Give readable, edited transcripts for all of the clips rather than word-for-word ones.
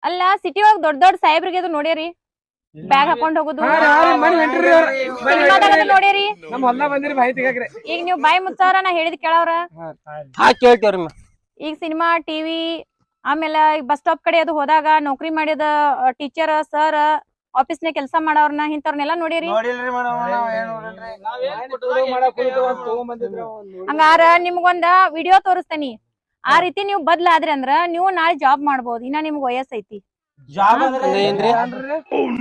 ಅಲ್ಲ ಸಿಟಿ ಒಳಗ್ ದೊಡ್ಡ ದೊಡ್ಡ ಸಾಹೇಬ್ರಿಗೆ ಅದು ನೋಡ್ಯಾರಿ ಬ್ಯಾಗ್ ಹಾಕೊಂಡ್ ಹೋಗುದು ನೋಡ್ಯಾರಿ ಈಗ ನೀವ್ ಬಾಯಿ ಮುಚ್ಚಾರ ನಾ ಹೇಳಿದ್ ಕೇಳವ್ರ ಈಗ ಸಿನಿಮಾ ಟಿವಿ ಆಮೇಲೆ ಈಗ ಬಸ್ ಸ್ಟಾಪ್ ಕಡೆ ಅದು ಹೋದಾಗ ನೌಕರಿ ಮಾಡಿದ ಟೀಚರ್ ಸರ್ ಆಫೀಸ್ನಾಗ ಕೆಲಸ ಮಾಡವ್ರನ್ನ ಇಂಥವ್ರನ್ನೆಲ್ಲ ನೋಡಿರಿ ಹಂಗಾರ ನಿಮ್ಗೊಂದ ವಿಡಿಯೋ ತೋರಿಸ್ತೇನಿ ಆ ರೀತಿ ನೀವು ಬದ್ಲಾದ್ರಿ ಅಂದ್ರ ನೀವು ನಾಳೆ ಜಾಬ್ ಮಾಡ್ಬೋದು ಇನ್ನ ನಿಮ್ಗ್ ವಯಸ್ಸೈತಿ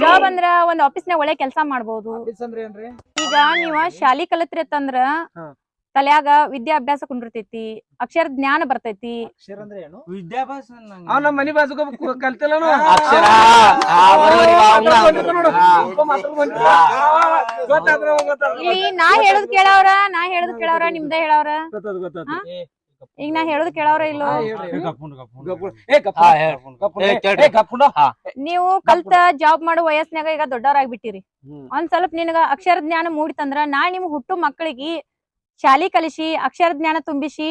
ಜಾಬ್ ಅಂದ್ರ ಒಂದ್ ಆಫೀಸ್ನಾಗ ಒಳ್ಳೆ ಕೆಲಸ ಮಾಡ್ಬೋದು ಈಗ ನೀವ ಶಾಲಿ ಕಲತ್ರಿ ಅಂತಂದ್ರ ತಲ್ಯಾಗ ವಿದ್ಯಾಭ್ಯಾಸ ಕುಂಡಿರ್ತೈತಿ ಅಕ್ಷರ ಜ್ಞಾನ ಬರ್ತೈತಿ ಇಲ್ಲಿ ನಾ ಹೇಳುದ್ ಕೇಳವ್ರ ನಿಮ್ದ ಹೇಳವ್ರ ಈಗ ನಾ ಹೇಳುದ್ ಕೇಳವ್ರ ಇಲ್ಲೋ ನೀವು ಕಲ್ತ ಜಾಬ್ ಮಾಡೋ ವಯಸ್ಸಿನಾಗ ಈಗ ದೊಡ್ಡವರಾಗ್ಬಿಟ್ಟಿರಿ ಒಂದ್ ಸ್ವಲ್ಪ ನಿನಗ ಅಕ್ಷರ ಜ್ಞಾನ ಮೂಡಿತಂದ್ರ ನಾಳೆ ನಿಮ್ ಹುಟ್ಟು ಮಕ್ಕಳಿಗೆ ಶಾಲಿ ಕಲಿಸಿ ಅಕ್ಷರ ಜ್ಞಾನ ತುಂಬಿಸಿ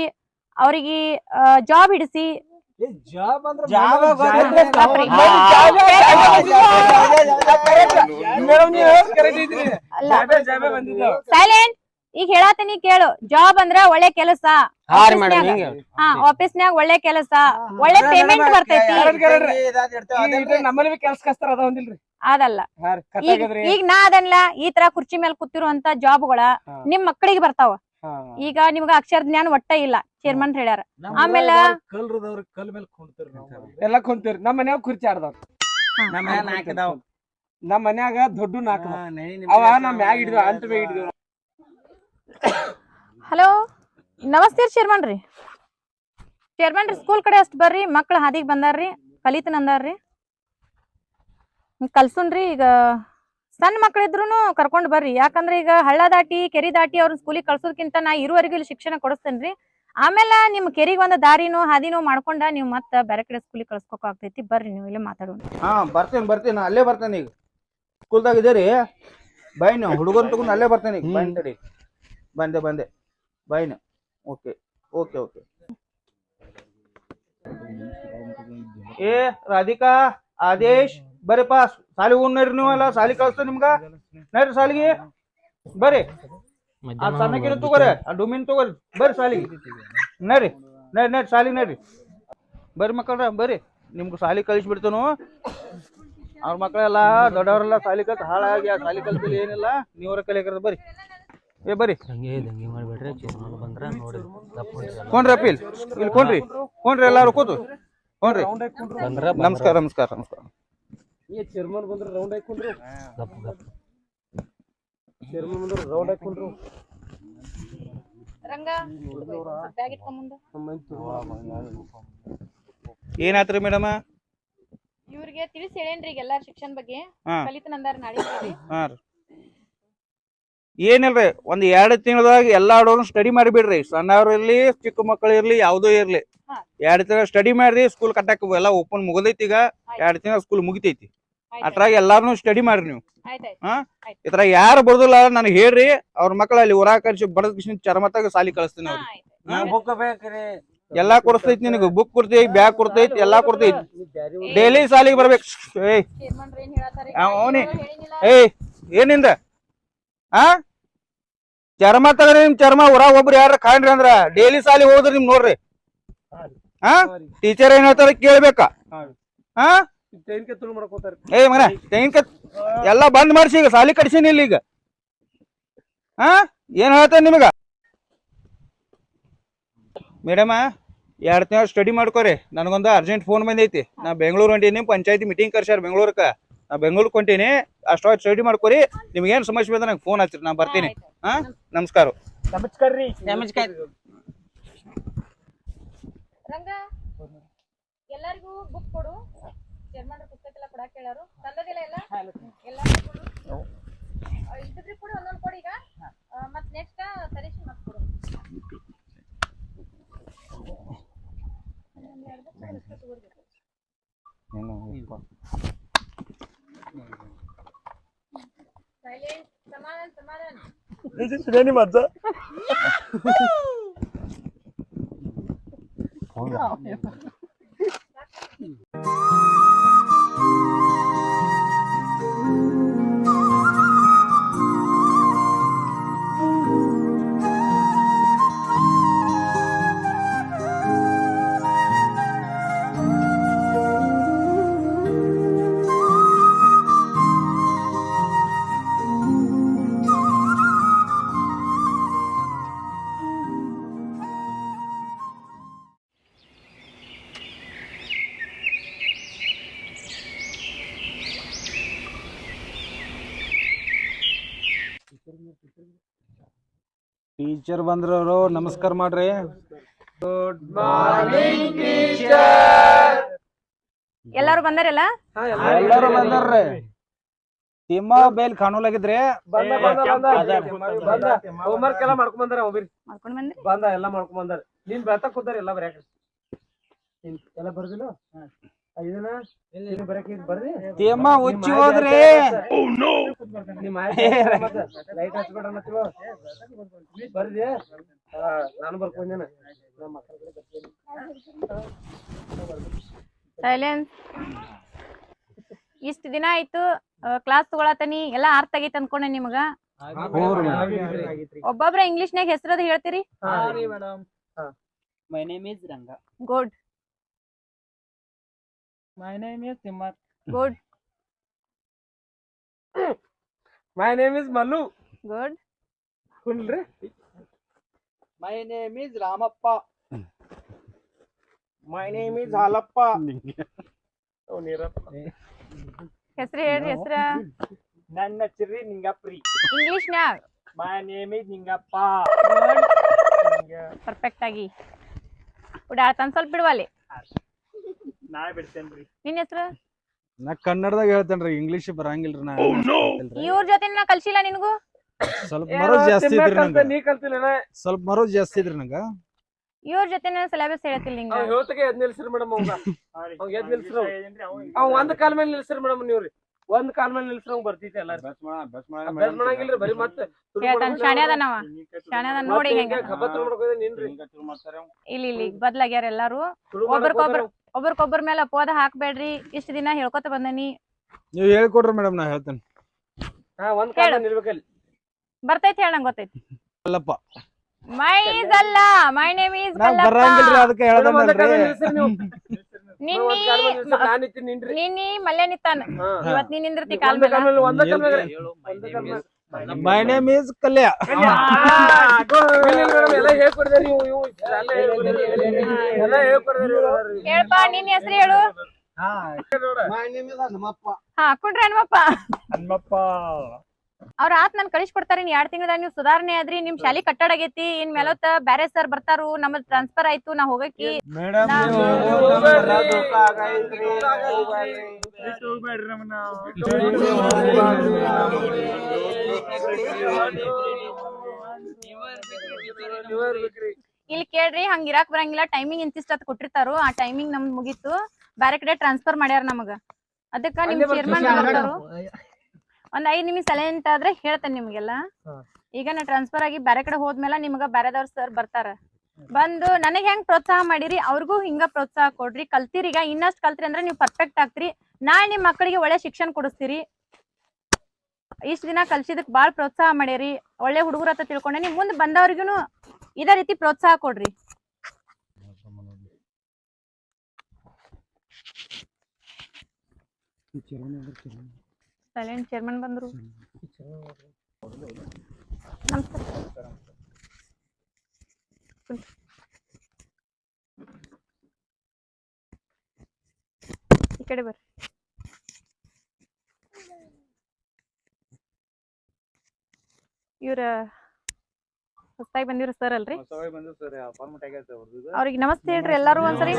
ಅವ್ರಿಗೆ ಜಾಬ್ ಹಿಡಿಸಿ ಸೈಲೆಂಟ್ ಈಗ ಹೇಳಾತೀನಿ ಕೇಳು ಜಾಬ್ ಅಂದ್ರ ಒಳ್ಳೆ ಕೆಲಸ ಆಫೀಸ್ನ್ಯಾಗ ಒಳ್ಳೆ ಕೆಲಸ ಒಳ್ಳೆ ಪೇಮೆಂಟ್ ಬರ್ತೈತಿ ಅದಲ್ಲ ಈಗ ನಾ ಅದನ್ಲ ಈ ತರ ಕುರ್ಚಿ ಮೇಲೆ ಕೂತಿರುವಂತ ಜಾಬ್ಗಳ ನಿಮ್ ಮಕ್ಕಳಿಗೆ ಬರ್ತಾವ ಈಗ ನಿಮ್ಗ ಅಕ್ಷರ ಜ್ಞಾನ ಒಟ್ಟ ಇಲ್ಲ ಚೇರ್ಮನ್ ಹೇಳ್ಯಾರ ಆಮೇಲೆ ಎಲ್ಲಾ ಕುಂತೀರಿ ನಮ್ ಮನ್ಯಾಗ ಕುರ್ಚಿ ಆಡ್ದವ್ರ ನಮ್ ಮನ್ಯಾಗ ದೊಡ್ಡ ನಾಲ್ಕು ಅವ ನಮ್ ಮ್ಯಾಗ ಹಿಡಿದ್ವ ಅಂತ ಮ್ಯಾಗ ಹಿಡಿದ್ವ ಹಲೋ ನಮಸ್ತೆ ಚೇರ್ಮನ್ ರೀ ಸ್ಕೂಲ್ ಕಡೆ ಅಷ್ಟ್ ಬರ್ರಿ ಮಕ್ಳ ಹಾದಿಗ್ ಬಂದಾರ್ರಿ ಕಲಿತನ ಅಂದಾರ್ರಿ ಕಲ್ಸುನ್ರಿ ಈಗ ಸಣ್ಣ ಮಕ್ಳಿದ್ರುನು ಕರ್ಕೊಂಡ್ ಬರ್ರಿ ಯಾಕಂದ್ರೆ ಈಗ ಹಳ್ಳ ದಾಟಿ ಕೆರಿ ದಾಟಿ ಅವ್ರ ಸ್ಕೂಲಿಗೆ ಕಳ್ಸೋದಕ್ಕಿಂತ ನಾ ಇರುವರೆಗೂ ಇಲ್ಲಿ ಶಿಕ್ಷಣ ಕೊಡಿಸ್ತೇನ್ರಿ ಆಮೇಲೆ ನಿಮ್ ಕೆರಿಗ್ ಒಂದ್ ದಾರಿನೋ ಹಾದಿನೋ ಮಾಡ್ಕೊಂಡ ನೀವ್ ಮತ್ತ ಬೇರೆ ಕಡೆ ಸ್ಕೂಲಿಗೆ ಕಳ್ಸ್ಕೊಕ್ ಆಗ್ತೈತಿ ಬರ್ರಿ ನೀವು ಇಲ್ಲೇ ಮಾತಾಡೋಣ ಬರ್ತೇನೆ ಅಲ್ಲೇ ಬರ್ತೇನೆ ಈಗ ಸ್ಕೂಲ್ದಾಗ ಇದೀರಿ ಬಾಯ್ ನೀವು ಹುಡುಗನ್ ತಗೊಂಡ್ ಅಲ್ಲೇ ಬರ್ತೇನೆ ಈಗ ಬಂದೆ ಬಾಯ್ ಓಕೆ ಓಕೆ ಓಕೆ ಏ ರಾಧಿಕಾ ಆದೇಶ್ ಬರ್ರಿಪ್ಪ ಸಾಲಿ ಹೋಗ್ ನಡ್ರಿ ನೀವಲ್ಲ ಸಾಲಿ ಕಳ್ಸ್ತ ನಿಮ್ಗ ನಡ್ರಿ ಸಾಲಿಗೆ ಬರ್ರಿ ಆ ಸಣ್ಣಕಿನ ತಗೋರಿ ಆ ಡುಮಿನ್ ತಗೋರಿ ಬರ್ರಿ ಸಾಲಿಗೆ ನಡ್ರಿ ಸಾಲಿಗೆ ನಡ್ರಿ ಬರ್ರಿ ಮಕ್ಕಳ್ರ ಬರ್ರಿ ನಿಮ್ಗೆ ಸಾಲಿ ಕಳಿಸ್ಬಿಡ್ತೇನು ಅವ್ರ ಮಕ್ಕಳೆಲ್ಲ ದೊಡ್ಡವರೆಲ್ಲ ಸಾಲಿ ಕಲ್ತ್ ಹಾಳಾಗಿ ಆ ಸಾಲಿ ಕಲ್ತಿಲ್ಲ ಏನಿಲ್ಲ ನೀವ್ರ ಕಲಿಯಕ್ರದ ಬರ್ರಿ ಏ ಬರ್ರಿ ಕೊಂಡ್ರಿ ಅಪ್ಪೀಲ್ ಇಲ್ಲಿ ಕೊಂಡ್ರಿ ಎಲ್ಲಾರು ಕೂತು ಕೊಂಡ್ರಿ ನಮಸ್ಕಾರ ಚೇರ್ಮನ್ ಬಂದ್ರೆ ರೌಂಡ್ ಹಾಕೊಂಡ್ರು ಚೇರ್ಮನ್ ಬಂದ್ರೆ ರೌಂಡ್ ಹಾಕೊಂಡ್ರು ಏನಾತ್ರಿ ಮೇಡಮ್ ಇವ್ರಿಗೆ ತಿಳಿಸಿ ಹೇಳೇನ್ರಿ ಎಲ್ಲಾ ಶಿಕ್ಷಣ ಬಗ್ಗೆ ಕಲಿತನಂದಾರ ನಾಳೆ ಏನಿಲ್ರಿ ಒಂದ್ 2 ತಿಂಗಳದಾಗ ಎಲ್ಲಾ ಹುಡುಗರು ಸ್ಟಡಿ ಮಾಡಿಬಿಡ್ರಿ ಸಣ್ಣವ್ರು ಇರ್ಲಿ ಚಿಕ್ಕ ಮಕ್ಕಳು ಇರ್ಲಿ ಯಾವ್ದೋ ಇರ್ಲಿ 2 ತಿಂಗಳ ಸ್ಟಡಿ ಮಾಡ್ರಿ ಸ್ಕೂಲ್ ಕಟ್ಟಾಕ ಎಲ್ಲ ಓಪನ್ ಮುಗದೈತಿ ಈಗ 2 ತಿಂಗಳ ಸ್ಕೂಲ್ ಮುಗಿತೈತಿ ಅಟ್ರಾಗ ಎಲ್ಲಾರು ಸ್ಟಡಿ ಮಾಡ್ರಿ ನೀವು ಇತರ ಯಾರು ಬರುದಿಲ್ಲ ನನಗೆ ಹೇಳ್ರಿ ಅವ್ರ ಮಕ್ಕಳ ಅಲ್ಲಿ ಊರಾಗ ಕರ್ಸಿ ಬಡದ್ ಚರ್ಮತಾಗ ಸಾಲಿ ಕಳಿಸ್ತೀನಿ ಅವ್ರಿಗೆ ಎಲ್ಲಾ ಕೊಡ್ತೈತಿ ನಿನಗ ಬುಕ್ ಕೊಡ್ತೈತಿ ಬ್ಯಾಗ್ ಕೊಡ್ತೈತಿ ಎಲ್ಲಾ ಕೊಡ್ತೈತಿ ಡೈಲಿ ಸಾಲಿಗೆ ಬರ್ಬೇಕು ಏನಿಂದ ಚರ್ಮ ತಗ್ರಿ ನಿಮ್ ಚರ್ಮ ಊರಾಗ ಒಬ್ರು ಯಾರ ಕಾಣ್ರಿ ಅಂದ್ರ ಡೈಲಿ ಸಾಲಿ ಹೋದ್ರಿ ನಿಮ್ ನೋಡ್ರಿ ಟೀಚರ್ ಏನ್ ಹೇಳ್ತಾರ ಕೇಳ್ಬೇಕಾ ಏ ಮನ ತೆಂಗಿನಕಾಯಿ ಎಲ್ಲಾ ಬಂದ್ ಮಾಡ್ಸಿ ಈಗ ಸಾಲಿ ಕಡ್ಸಿನಿ ಇಲ್ಲಿ ಈಗ ಏನ್ ಹೇಳ್ತಾರ ನಿಮಗ ಮೇಡಮ 2 ತಿಂಗಳ ಸ್ಟಡಿ ಮಾಡ್ಕೋರಿ ನನಗೊಂದು ಅರ್ಜೆಂಟ್ ಫೋನ್ ಬಂದೈತಿ ನಾ ಬೆಂಗಳೂರು ಹೊಂಟೀನಿ ಪಂಚಾಯತಿ ಮೀಟಿಂಗ್ ಕರ್ಸ್ಯಾರ ಬೆಂಗಳೂರಕ್ಕ ನಾ ಬೆಂಗಳೂರಿಗೆ ಹೊಂಟೀನಿ ಅಷ್ಟೊತ್ತು ಸ್ಟಡಿ ಮಾಡ್ಕೋರಿ ನಿಮ್ಗೆ ಏನ್ ಸಮಸ್ಯೆ ಬಂದ್ರೆ ನಂಗೆ ಫೋನ್ ಹಚ್ಚಿರಿ ನಾ ಬರ್ತೀನಿ ನಮಸ್ಕಾರ ಎಲ್ಲರಿಗೂ ಬುಕ್ ಕೊಡು ಚೇರ್ಮನ್ ಪುಸ್ತಕ ಎಲ್ಲ ಕೊಡಾಕ ಹೇಳಾರು ತಂದದಿಲ್ಲ ಎಲ್ಲ ಇದ್ರಿ ಕೂಡ ಒಂದೊಂದು ಕೊಡಿ ಈಗ ಮತ್ ನೆಕ್ಸ್ಟ್ ತರಿಸಿ ಮತ್ ಕೊಡು ಸಮಾಧಾನ ಟೀಚರ್ ಬಂದ್ರವ್ರು ನಮಸ್ಕಾರ ಮಾಡ್ರಿ. ಎಲ್ಲಾರು ಬಂದಾರಲ್ಲ? ಎಲ್ಲಾರು ಬಂದಾರ್ರಿ. ತಿಮ್ಮ ಬೇಲ್ ಕಾಣೋಲಾಗಿದ್ರಿ. ಹೋಮ್ವರ್ಕ್ ಎಲ್ಲ ಮಾಡ್ಕೊಂಡ್ ಬಂದಾರ. ಮಾಡ್ಕೊಂಡ್ ಬಂದ್ರಿ? ಬಂದ ಎಲ್ಲ ಮಾಡ್ಕೊಂಡ್ ಬಂದಾರ. ನೀನ್ ಬೆಳ್ತಾ ಕೂತಾರ ಎಲ್ಲ ಬರ್ಯಾಕ ಎಲ್ಲ ಬರ್ದಿಲ್ಲ. ತಿಮ್ಮ ಹುಚ್ಚಿ ಹೋದ್ರಿ. ಲೈಟ್ ಹಚ್ಬೇಡ ಬರ್ದಿ. ನಾನು ಬರ್ಕೊಂಡೇನ. ಸೈಲೆನ್ಸ್. ಇಷ್ಟ ದಿನ ಆಯ್ತು ಕ್ಲಾಸ್ ತಗೊಳತನಿ ಎಲ್ಲಾ ಅರ್ಥ ಆಗೈತೆ ಅನ್ಕೊಂಡೆ ನಿಮಗ. ಒಬ್ಬೊಬ್ರ ಇಂಗ್ಲಿಷ್ನಾಗ ಹೆಸರದ ಹೇಳ್ತೀರಿ? My name is Ranga. Good My name is Simar. Good my name is Mallu. Good. ಕುಲ್ರಿ. My name is Ramappa. My name is Halappa. ಹೆಸರು ಹೇಳ್ರಿ ಹೆಸರ ನನ್ನ ಹೆಸರು ನಿಂಗಪ್ರಿ. ಇಂಗ್ಲಿಷ್ನ್ಯಾಗ. My name is Ningappa. Perfect ಆಗಿ ಉಡಾಳ್ತಾನ ಸ್ವಲ್ಪ ಬಿಡುವಲ್ಲಿ. ನಾಳೆ ಬಿಡ್ತೇನ್ರಿ. ನಿನ್ನ ಹೆಸರು? ನಾ ಕನ್ನಡದಾಗ ಹೇಳ್ತೇನ್ರಿ, ಇಂಗ್ಲಿಷ್ ಬರಂಗಿಲ್ರಿ. ನಾ ಇವ್ರ ಜೊತೆ ನಾ ಕಲ್ಸಿಲ್ಲ ನಿನಗೂ? ಸ್ವಲ್ಪ ಮರೋಜ್ ಜಾಸ್ತಿ ಇದ್ರಿ ನಂಗ. ನೀ ಕಲ್ತಿಲ್ಲ. ಸ್ವಲ್ಪ ಮರೋಜ್ ಜಾಸ್ತಿ ಇದ್ರಿ ನಂಗ. ಇವ್ರ ಜೊತೆ ಸಿಲೆಬಸ್ ಹೇಳ್ತಿಲ್ಲ ನಿಂಗ. ಹೇಳ್ತಗೆ ಎದ್ ನಿಲ್ಸ್ರಿ ಮೇಡಮ್. ಅವ್ ಎದ್ ನಿಲ್ಸ್ರಿ. ಅವ್ ಒಂದ್ ಕಾಲ್ ಮೇಲೆ ನಿಲ್ಸ್ರಿ ಮೇಡಮ್. ನೀವ್ರಿ ಒಂದ್ ಕಾಲ್ ಮೇಲೆ ನಿಲ್ಸ್ರಿ ಬರ್ತೈತಿ. ಎಲ್ಲ ಅಭ್ಯಾಸ ಮಾಡಂಗಿಲ್ರಿ. ಬರೀ ಮತ್ತೆ ಹೇಳ್ತಾನ ಶಾಣೆ ಅದನವ. ಶಾಣೆ ಅದ ನೋಡಿ ಹೆಂಗ ಇಲ್ಲಿ ಇಲ್ಲಿ ಬದ್ಲಾಗ್ಯಾರ ಎಲ್ಲಾರು. ಒಬ್ರಕೊಬ್ಬರ ಮೇಲೆ ಅಪವಾದ ಹಾಕ್ಬೇಡ್ರಿ. ಇಷ್ಟ ದಿನ ಹೇಳ್ಕೊತ ಬಂದನಿ. ನೀವ್ ಹೇಳ್ಕೊಡ್ರಿ ಮೇಡಮ್, ನಾ ಹೇಳ್ತೇನೆ. ಒಂದ್ ಕಾಲ್ ನಿಲ್ಬೇಕಲ್ಲಿ. ಬರ್ತೈತಿ ಹೇಳ ನಂಗೆ ಗೊತ್ತೈತಿ. ಅಲ್ಲಪ್ಪ ಮೈ ಈಸ್ ಅಲ್ಲ, ಮೈ ನೇಮ್ ಈಸ್ ಬರಂಗಿಲ್ರಿ. ಅದಕ್ಕೆ ನಿನ್ನಿ ಮಲ್ಲೆ ನಿತ್ತಾನ. ಇವತ್ ನೀನ್ ನಿಂದಿರ್ತಿ ಕಾಲ್ ಮೇಲೆ. My name is Kalya. ಹೇಳ್ಪಾ ನಿನ್ ಹೆಸರು ಹೇಳು. ಹಾ ಕುಂಡ್ರಿ ಹನುಮಪ್ಪ. ಅವ್ರ ಆತ್ ನನ್ ಕಳಿಸಿ ಕೊಡ್ತಾರ. 2 ತಿಂಗಳದಾಗ ನೀವು ಸುಧಾರಣೆ ಆದ್ರಿ. ನಿಮ್ ಶಾಲಿ ಕಟ್ಟಡ ಆಗೈತಿ. ಇನ್ ಮೇಲತ್ತ ಬ್ಯಾರೆ ಸರ್ ಬರ್ತಾರು. ನಮ್ಮದ್ ಟ್ರಾನ್ಸ್ಫರ್ ಆಯ್ತು. ನಾ ಹೋಗಕಿ. ಇಲ್ಲಿ ಕೇಳ್ರಿ, ಹಂಗ ಇರಾಕ್ ಬರಂಗಿಲ್ಲ. ಟೈಮಿಂಗ್ ಇಂತಿಷ್ಟ ಕೊಟ್ಟಿರ್ತಾರು. ಆ ಟೈಮಿಂಗ್ ನಮ್ದ್ ಮುಗೀತು. ಬ್ಯಾರೆ ಕಡೆ ಟ್ರಾನ್ಸ್ಫರ್ ಮಾಡ್ಯಾರ ನಮಗ. ಅದಕ್ಕ ನಿಮ್ ಚೇರ್ಮನ್ ಬರ್ತಾರು. ಒಂದ್ 5 ನಿಮಿಷ ಸೈಲೆಂಟ್ ಆದ್ರೆ ಹೇಳ್ತೇನೆ ನಿಮ್ಗೆಲ್ಲ. ಈಗ ನಾ ಟ್ರಾನ್ಸ್ಫರ್ ಆಗಿ ಬ್ಯಾರೆ ಕಡೆ ಹೋದ್ಮೇಲೆ ನಿಮ್ಗ ಬ್ಯಾರೆದವ್ರ ಸರ್ ಬರ್ತಾರ. ಬಂದು ನನಗ್ ಹೆಂಗ್ ಪ್ರೋತ್ಸಾಹ ಮಾಡಿರಿ ಅವ್ರಿಗೂ ಹಿಂಗ ಪ್ರೋತ್ಸಾಹ ಕೊಡ್ರಿ. ಕಲ್ತಿರಿ. ಈಗ ಇನ್ನಷ್ಟು ಕಲ್ತ್ರಿ ಅಂದ್ರೆ ನೀವು ಪರ್ಫೆಕ್ಟ್ ಆಗ್ತೀರಿ. ನಾಳೆ ನಿಮ್ ಮಕ್ಕಳಿಗೆ ಒಳ್ಳೆ ಶಿಕ್ಷಣ ಕೊಡಿಸ್ತೀರಿ. ಇಷ್ಟ ದಿನ ಕಲ್ಸಿದಕ್ ಬಾಳ್ ಪ್ರೋತ್ಸಾಹ ಮಾಡಿರಿ. ಒಳ್ಳೆ ಹುಡುಗರ ಹತ್ರ ತಿಳ್ಕೊಂಡೇನಿ. ಮುಂದ್ ಬಂದವ್ರಿಗೂ ಇದೇ ರೀತಿ ಪ್ರೋತ್ಸಾಹ ಕೊಡ್ರಿ. ಸೈಲೆಂಟ್. ಚೇರ್ಮನ್ ಬಂದ್ರು. ನಮಸ್ಕಾರ. ಈ ಕಡೆ ಬರ್ರಿ. ಇವ್ರ ಹೊಸದಾಗಿ ಬಂದಿರೋ ಸರ್ ಅಲ್ರಿ? ಅವ್ರಿಗೆ ನಮಸ್ತೆ ಹೇಳ್ರಿ ಎಲ್ಲಾರು ಒಂದ್ಸರಿ.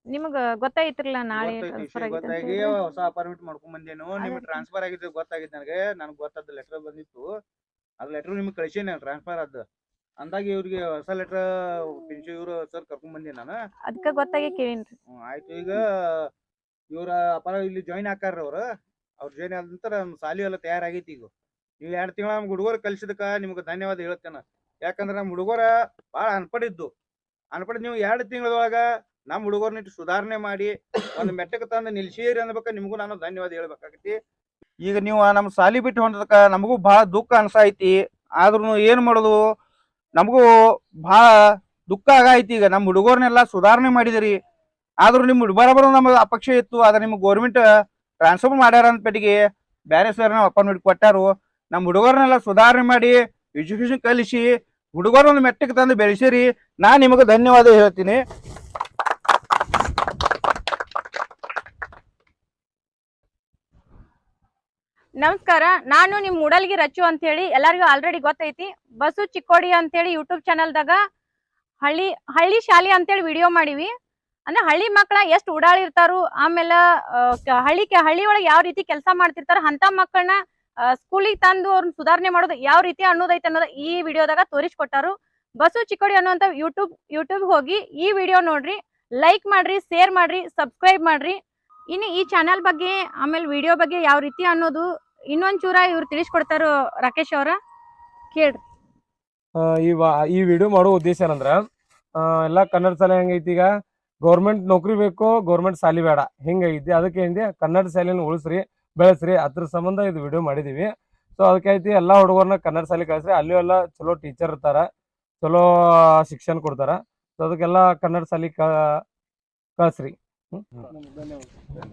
ನಿಮಗ ಗೊತ್ತಾಯ್ತಿರ್ಲ ನಾಳೆ ಟ್ರಾನ್ಸ್ಫರ್ ಗೊತ್ತಾಗಿ ಹೊಸ ಅಪಾರ್ಟ್ಮೆಂಟ್ ಮಾಡ್ಕೊಂಡ್ ಬಂದೇನು. ನಿಮ್ಗೆ ಟ್ರಾನ್ಸ್ಫರ್ ಆಗಿದ್ದು ಗೊತ್ತಾಗಿತ್ತು. ನನಗೆ ಗೊತ್ತಾದ ಲೆಟರ್ ಬಂದಿತ್ತು. ಅದ್ ಲೆಟರ್ ನಿಮ್ಗೆ ಕಳಿಸೇನೆ ಟ್ರಾನ್ಸ್ಫರ್ ಆದ ಅಂದಾಗ ಇವ್ರಿಗೆ ಹೊಸ ಲೆಟರ್ ಇವ್ರು ಸರ್ ಕರ್ಕೊಂಡ್ ಬಂದೆ ನಾನು. ಅದಕ್ಕ ಗೊತ್ತಾಗಿ ಕೇಳಿನ್ರಿ. ಆಯ್ತು. ಈಗ ಇವ್ರ ಇಲ್ಲಿ ಜಾಯಿನ್ ಹಾಕಾರ. ಅವ್ರು ಜಾಯಿನ್ ಆದ ನಂತರ ಸಾಲಿ ಎಲ್ಲ ತಯಾರಾಗೈತಿ. ಈಗ ನೀವು 2 ತಿಂಗಳ ನಮ್ ಹುಡುಗರು ಕಲಿಸಿದಕ್ಕ ನಿಮ್ಗೆ ಧನ್ಯವಾದ ಹೇಳ್ತೇನೆ. ಯಾಕಂದ್ರೆ ನಮ್ಮ ಹುಡುಗರ ಭಾಳ ಅನ್ಪಡಿದ್ದು ನೀವು 2 ತಿಂಗಳೊಳಗ ನಮ್ಮ ಹುಡುಗರ್ನಿಟ್ಟು ಸುಧಾರಣೆ ಮಾಡಿ ಒಂದು ಮೆಟ್ಟಕ್ಕೆ ತಂದು ನಿಲ್ಸಿರಿ ಅನ್ಬೇಕ. ನಿಮಗೂ ನಾನು ಧನ್ಯವಾದ ಹೇಳ್ಬೇಕಾಗತಿ. ಈಗ ನೀವು ನಮ್ಮ ಸಾಲಿ ಬಿಟ್ಟು ಹೊಂದದಕ್ಕ ನಮಗೂ ಭಾಳ ದುಃಖ ಅನ್ಸೈತಿ. ಆದ್ರೂ ಏನ್ ಮಾಡೋದು, ನಮಗೂ ಭಾಳ ದುಃಖ ಆಗೈತಿ. ಈಗ ನಮ್ಮ ಹುಡುಗರ್ನೆಲ್ಲ ಸುಧಾರಣೆ ಮಾಡಿದಿರಿ. ಆದ್ರೂ ನಿಮ್ ಬರೋಬರ ನಮ್ಗೆ ಅಪೇಕ್ಷೆ ಇತ್ತು. ಆದ್ರೆ ನಿಮ್ಗೆ ಗೌರ್ಮೆಂಟ್ ಟ್ರಾನ್ಸ್ಫರ್ ಮಾಡ್ಯಾರ ಅಂತ ಪೆಟ್ಟಿಗೆ ಬೇರೆ ಸರ್ ಅಪಾಯಿಂಟ್ಮೆಂಟ್ ಕೊಟ್ಟಾರು. ನಮ್ಮ ಹುಡುಗರ್ನೆಲ್ಲ ಸುಧಾರಣೆ ಮಾಡಿ ಎಜುಕೇಶನ್ ಕಲಿಸಿ ಹುಡುಗರೊಂದು ಮೆಟ್ಟಕ್ಕೆ ತಂದು ಬೆಳೆಸಿರಿ. ನಾ ನಿಮಗೆ ಧನ್ಯವಾದ ಹೇಳ್ತೀನಿ. ನಮಸ್ಕಾರ, ನಾನು ನಿಮ್ ಮೂಡಲ್ಗಿ ರಚ್ಚು ಅಂತ ಹೇಳಿ ಎಲ್ಲರಿಗೂ ಆಲ್ರೆಡಿ ಗೊತ್ತೈತಿ. ಬಸು ಚಿಕ್ಕೋಡಿ ಅಂತೇಳಿ ಯೂಟ್ಯೂಬ್ ಚಾನಲ್ದಾಗ ಹಳ್ಳಿ ಶಾಲೆ ಅಂತೇಳಿ ವಿಡಿಯೋ ಮಾಡಿವಿ. ಅಂದ್ರೆ ಹಳ್ಳಿ ಮಕ್ಳ ಎಷ್ಟು ಓಡಾಡಿರ್ತಾರು, ಆಮೇಲೆ ಹಳ್ಳಿ ಒಳಗೆ ಯಾವ ರೀತಿ ಕೆಲಸ ಮಾಡ್ತಿರ್ತಾರ ಅಂತ ಮಕ್ಕಳನ್ನ ಸ್ಕೂಲಿಗೆ ತಂದು ಅವ್ರನ್ನ ಸುಧಾರಣೆ ಮಾಡೋದು ಯಾವ ರೀತಿ ಅನ್ನೋದೈತೆ ಅನ್ನೋದು ಈ ವಿಡಿಯೋದಾಗ ತೋರಿಸ್ಕೊಟ್ಟಾರು. ಬಸು ಚಿಕ್ಕೋಡಿ ಅನ್ನುವಂತ ಯೂಟ್ಯೂಬ್ ಹೋಗಿ ಈ ವಿಡಿಯೋ ನೋಡ್ರಿ, ಲೈಕ್ ಮಾಡ್ರಿ, ಶೇರ್ ಮಾಡ್ರಿ, ಸಬ್ಸ್ಕ್ರೈಬ್ ಮಾಡ್ರಿ. ಇನ್ನು ಈ ಚಾನಲ್ ಬಗ್ಗೆ ಆಮೇಲೆ ವಿಡಿಯೋ ಬಗ್ಗೆ ಯಾವ ರೀತಿ ಅನ್ನೋದು ಇನ್ನೊಂಚೂರ ಇವ್ರು ತಿಳಿಸ್ಕೊಡ್ತಾರೋ ರಾಕೇಶ್ ಅವರ ಕೇಳ್ರಿ. ಈ ವಿಡಿಯೋ ಮಾಡೋ ಉದ್ದೇಶ ಏನಂದ್ರ ಎಲ್ಲಾ ಕನ್ನಡ ಶಾಲೆ ಹೆಂಗೈತಿ, ಈಗ ಗೌರ್ಮೆಂಟ್ ನೌಕರಿ ಬೇಕು, ಗೌರ್ಮೆಂಟ್ ಶಾಲಿ ಬೇಡ ಹಿಂಗೈತಿ. ಅದಕ್ಕೆ ಹಿಂದೆ ಕನ್ನಡ ಶಾಲೆನ ಉಳಿಸ್ರಿ, ಬೆಳೆಸ್ರಿ, ಅದ್ರ ಸಂಬಂಧ ಇದು ವಿಡಿಯೋ ಮಾಡಿದೀವಿ. ಸೊ ಅದಕ್ಕೆ ಐತಿ ಎಲ್ಲಾ ಹುಡುಗರ್ನ ಕನ್ನಡ ಶಾಲೆ ಕಳಿಸ್ರಿ. ಅಲ್ಲಿ ಎಲ್ಲ ಚಲೋ ಟೀಚರ್ ಇರ್ತಾರ, ಚಲೋ ಶಿಕ್ಷಣ ಕೊಡ್ತಾರ. ಸೊ ಅದಕ್ಕೆಲ್ಲ ಕನ್ನಡ ಶಾಲೆ ಕಳಿಸ್ರಿ. ಧನ್ಯವಾದ.